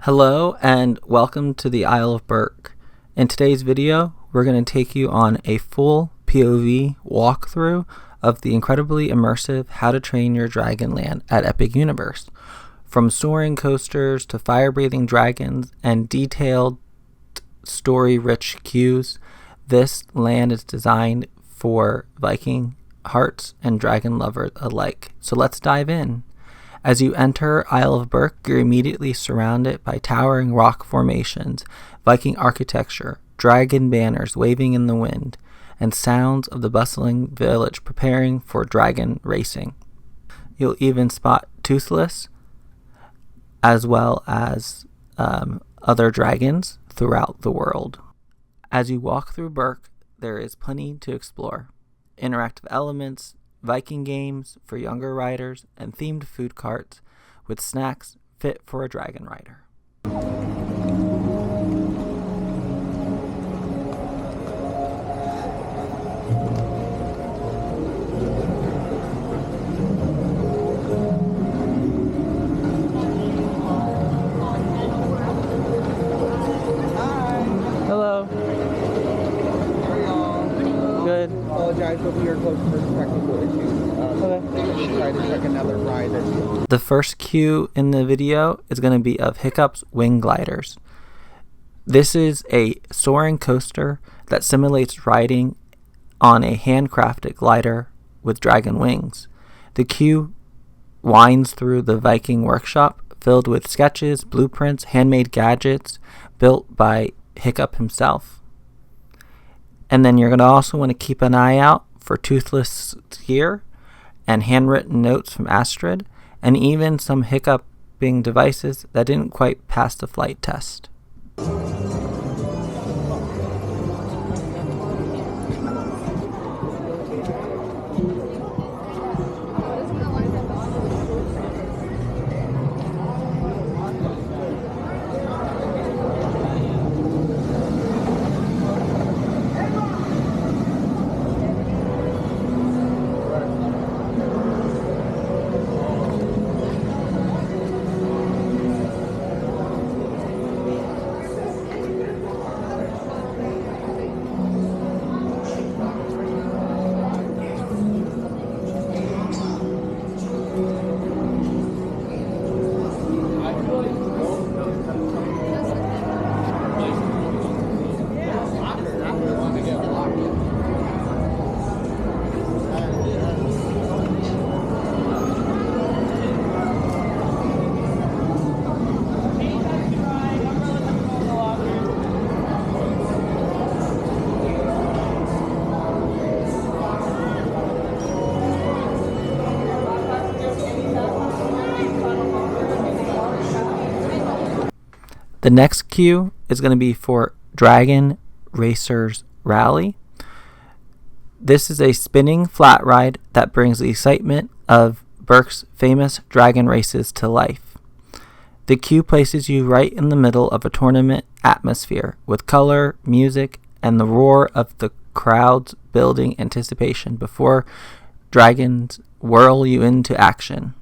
Hello and welcome to the Isle of Berk. In today's video, we're going to take you on a full POV walkthrough of the incredibly immersive How to Train Your Dragon land at Epic Universe. From soaring coasters to fire-breathing dragons and detailed story-rich cues, this land is designed for Viking hearts and dragon lovers alike. So let's dive in. As you enter Isle of Berk, you're immediately surrounded by towering rock formations, Viking architecture, dragon banners waving in the wind, and sounds of the bustling village preparing for dragon racing. You'll even spot Toothless, as well as other dragons throughout the world. As you walk through Berk, there is plenty to explore. Interactive elements, Viking games for younger riders, and themed food carts with snacks fit for a dragon rider. Hello. How are y'all? Good. Apologize, but we are close to technical issues. Okay. Try to check another ride. The first cue in the video is going to be of Hiccup's wing gliders. This is a soaring coaster that simulates riding on a handcrafted glider with dragon wings. The cue winds through the Viking workshop filled with sketches, blueprints, handmade gadgets built by Hiccup himself. And then you're going to also want to keep an eye out for Toothless gear and handwritten notes from Astrid, and even some hiccuping devices that didn't quite pass the flight test. The next cue is going to be for Dragon Racers Rally. This is a spinning flat ride that brings the excitement of Berk's famous dragon races to life. The cue places you right in the middle of a tournament atmosphere with color, music, and the roar of the crowds building anticipation before dragons whirl you into action.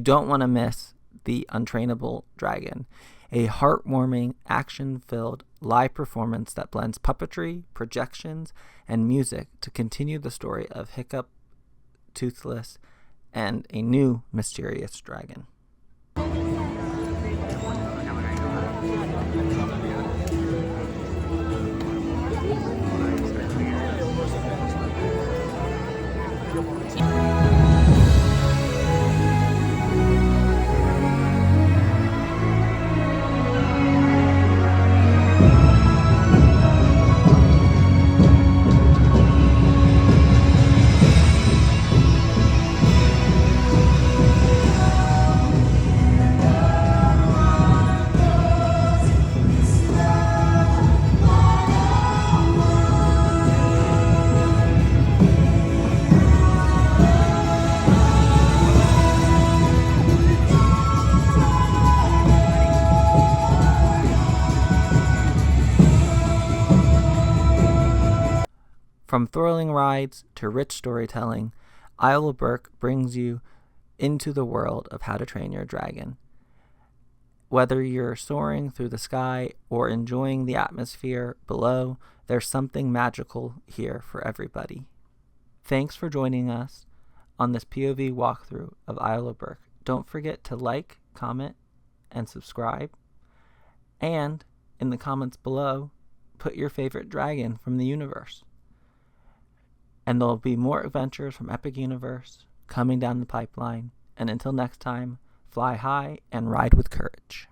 don't want to miss the Untrainable Dragon, a heartwarming, action-filled live performance that blends puppetry, projections, and music to continue the story of Hiccup, Toothless, and a new mysterious dragon. From thrilling rides to rich storytelling, Isle of Berk brings you into the world of How to Train Your Dragon. Whether you're soaring through the sky or enjoying the atmosphere below, there's something magical here for everybody. Thanks for joining us on this POV walkthrough of Isle of Berk. Don't forget to like, comment, and subscribe. And in the comments below, put your favorite dragon from the universe. And there'll be more adventures from Epic Universe coming down the pipeline. And until next time, fly high and ride with courage.